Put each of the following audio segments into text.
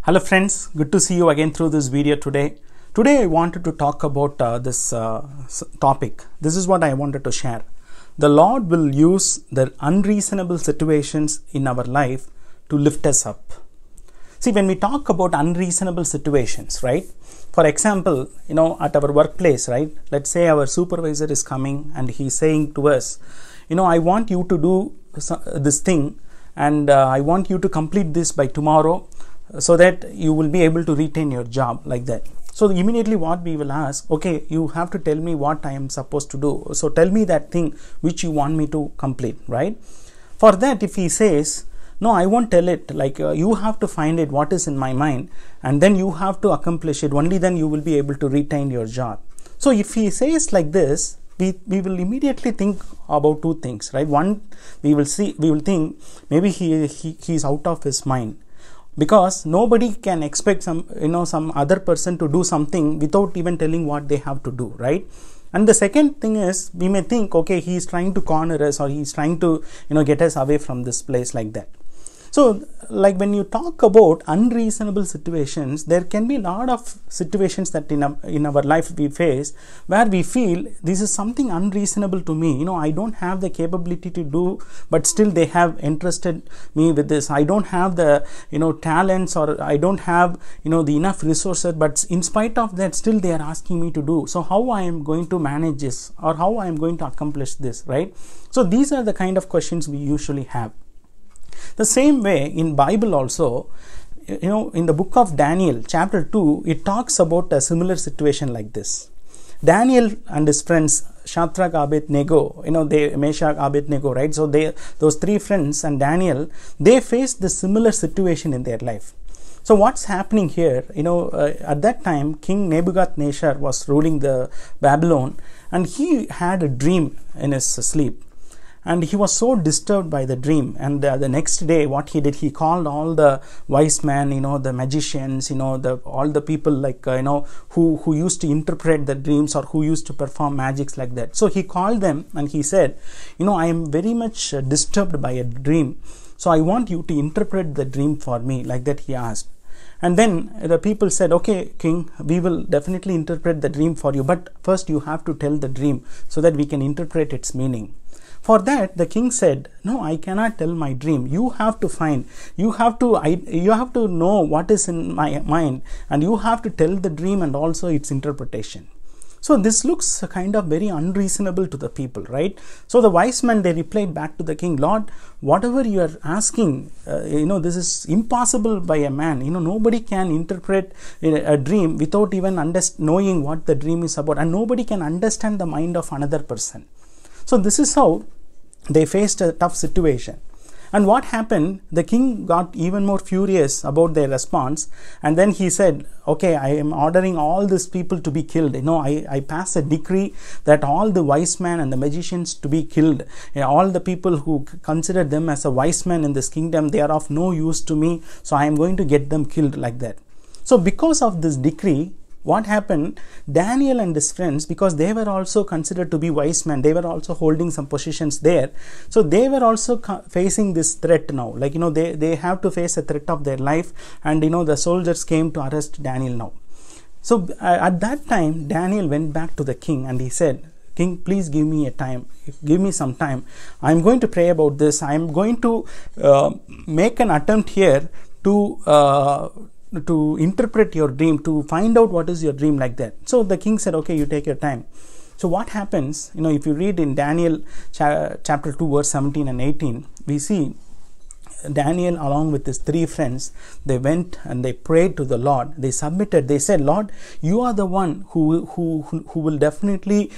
Hello friends, good to see you again through this video today. Today I wanted to talk about this topic. This is what I wanted to share. The Lord will use the unreasonable situations in our life to lift us up. See, when we talk about unreasonable situations, right? For example, at our workplace, right? Let's say our supervisor is coming and he's saying to us, I want you to do this thing and I want you to complete this by tomorrow, so that you will be able to retain your job, like that. So immediately what we will ask, okay, you have to tell me what I am supposed to do. So tell me that thing which you want me to complete, right? For that, if he says, no, I won't tell it, like you have to find it what is in my mind and then you have to accomplish it, only then you will be able to retain your job. So if he says like this, we will immediately think about two things, right? One, we will think maybe he is out of his mind, because nobody can expect some other person to do something without even telling what they have to do, right? And the second thing is, we may think, okay, he is trying to corner us, or he is trying to get us away from this place, like that. So like when you talk about unreasonable situations, there can be a lot of situations that in our life we face where we feel this is something unreasonable to me. I don't have the capability to do, but still they have entrusted me with this. I don't have the talents, or I don't have the enough resources, but in spite of that still they are asking me to do. So how I am going to manage this, or how I am going to accomplish this, right? So these are the kind of questions we usually have. The same way in Bible also, in the book of Daniel chapter 2, it talks about a similar situation like this. Daniel and his friends Shadrach, Abednego, Meshach, Abednego, right? So those three friends and Daniel, they faced the similar situation in their life. So what's happening here, at that time King Nebuchadnezzar was ruling the Babylon, and he had a dream in his sleep. And he was so disturbed by the dream, and the next day what he did, he called all the wise men, the magicians, all the people like who used to interpret the dreams, or who used to perform magics, like that. So he called them and he said, I am very much disturbed by a dream, so I want you to interpret the dream for me, like that he asked. And then the people said, okay, king, we will definitely interpret the dream for you, but first you have to tell the dream so that we can interpret its meaning. For that, the king said, no, I cannot tell my dream. You have to find, you have to know what is in my mind, and you have to tell the dream and also its interpretation. So this looks kind of very unreasonable to the people, right? So the wise men, they replied back to the king, Lord, whatever you are asking, this is impossible by a man. Nobody can interpret a dream without even knowing what the dream is about, and nobody can understand the mind of another person. So this is how they faced a tough situation. And what happened, the king got even more furious about their response, and then he said, okay, I am ordering all these people to be killed. I pass a decree that all the wise men and the magicians to be killed. All the people who consider them as a wise man in this kingdom, they are of no use to me, so I am going to get them killed, like that. So because of this decree, what happened, Daniel and his friends, because they were also considered to be wise men, they were also holding some positions there, so they were also facing this threat now, like they have to face a threat of their life, and the soldiers came to arrest Daniel now. So at that time, Daniel went back to the king and he said, King, please give me some time. I am going to pray about this. I am going to make an attempt here to interpret your dream, to find out what is your dream, like that. So the king said, okay, you take your time. So what happens, if you read in Daniel chapter 2 verse 17 and 18, we see Daniel along with his three friends, they went and they prayed to the Lord. They submitted. They said, Lord, you are the one who will definitely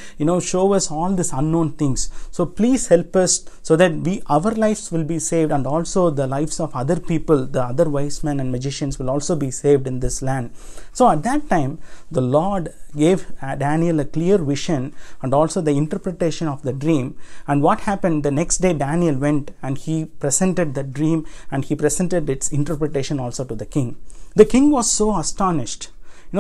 show us all these unknown things. So please help us so that our lives will be saved, and also the lives of other people, the other wise men and magicians, will also be saved in this land. So at that time, the Lord gave Daniel a clear vision and also the interpretation of the dream. And what happened, the next day Daniel went and he presented the dream and he presented its interpretation also to the king. The king was so astonished.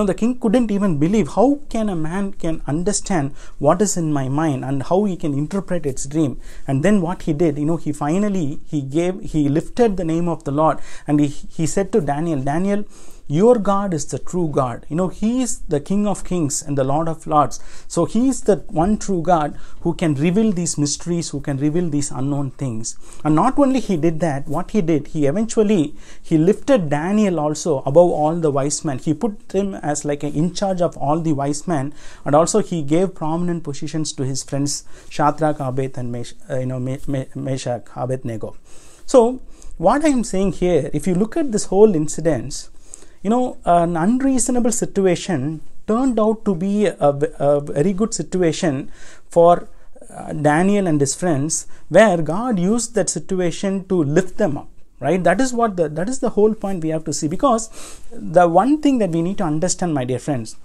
The king couldn't even believe, how can a man can understand what is in my mind and how he can interpret its dream. And then what he did, he finally, he lifted the name of the Lord, and he said to Daniel, your God is the true God. He is the King of Kings and the Lord of Lords. So He is the one true God who can reveal these mysteries, who can reveal these unknown things. And not only He did that, what He did, He lifted Daniel also above all the wise men. He put him as like in charge of all the wise men, and also He gave prominent positions to his friends Shadrach, Meshach, Abednego. So what I am saying here, if you look at this whole incident, an unreasonable situation turned out to be a very good situation for Daniel and his friends, where God used that situation to lift them up. Right? That is the whole point we have to see. Because the one thing that we need to understand, my dear friends,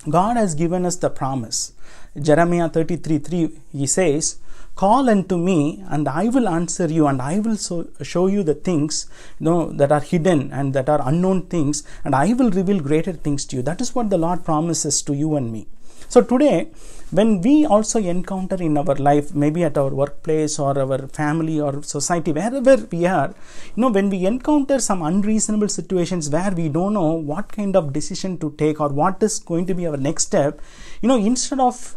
God has given us the promise. Jeremiah 33:3, He says, "Call unto me, and I will answer you, and I will show you the things that are hidden and that are unknown things, and I will reveal greater things to you." That is what the Lord promises to you and me. So today, when we also encounter in our life, maybe at our workplace or our family or society, wherever we are, when we encounter some unreasonable situations where we don't know what kind of decision to take or what is going to be our next step, instead of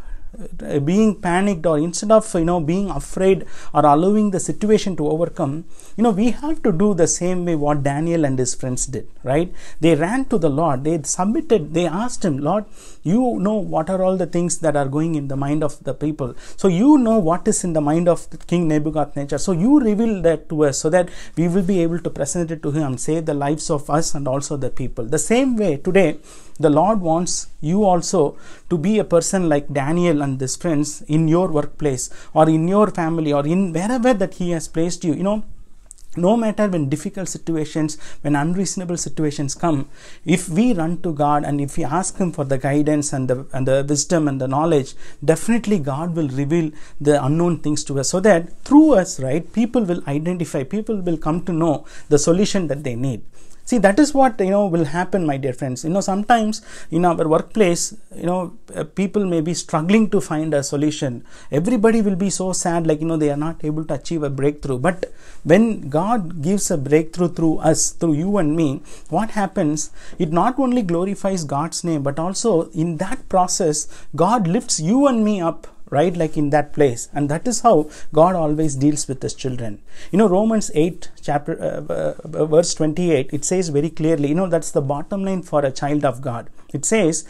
being panicked, or instead of being afraid or allowing the situation to overcome, we have to do the same way what Daniel and his friends did. Right? They ran to the Lord, they submitted, they asked Him, "Lord, you know what are all the things that are going in the mind of the people, so you know what is in the mind of King Nebuchadnezzar, so you reveal that to us, so that we will be able to present it to him and save the lives of us and also the people." The same way today, the Lord wants you also to be a person like Daniel and his friends in your workplace or in your family or in wherever that He has placed you. No matter when difficult situations, when unreasonable situations come, if we run to God and if we ask Him for the guidance and the wisdom and the knowledge, definitely God will reveal the unknown things to us, so that through us, right, people will identify, people will come to know the solution that they need. See, that is what will happen, my dear friends. Sometimes in our workplace, people may be struggling to find a solution. Everybody will be so sad, like they are not able to achieve a breakthrough. But when God gives a breakthrough through us, through you and me, what happens? It not only glorifies God's name, but also in that process, God lifts you and me up. Right, like in that place. And that is how God always deals with His children. Romans 8 verse 28, it says very clearly, that's the bottom line for a child of God. It says,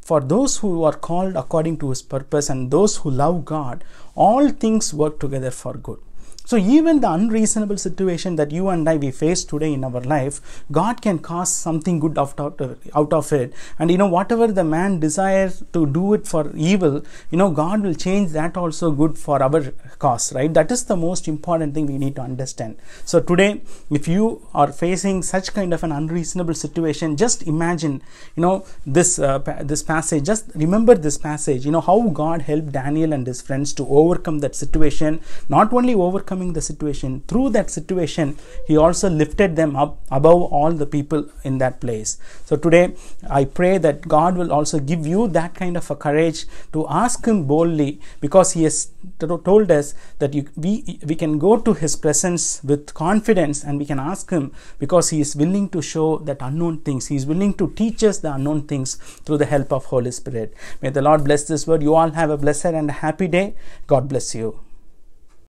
"For those who are called according to His purpose and those who love God, all things work together for good." So even the unreasonable situation that you and I we face today in our life, God can cause something good out of it. And whatever the man desires to do it for evil, God will change that also good for our cause, right? That is the most important thing we need to understand. So today, if you are facing such kind of an unreasonable situation, just imagine, this passage. Just remember this passage. How God helped Daniel and his friends to overcome that situation. Not only overcoming the situation, through that situation, He also lifted them up above all the people in that place. So today, I pray that God will also give you that kind of a courage to ask Him boldly, because He has told us that we can go to His presence with confidence and we can ask Him, because He is willing to show that unknown things. He is willing to teach us the unknown things through the help of Holy Spirit. May the Lord bless this word. You all have a blessed and a happy day. God bless you.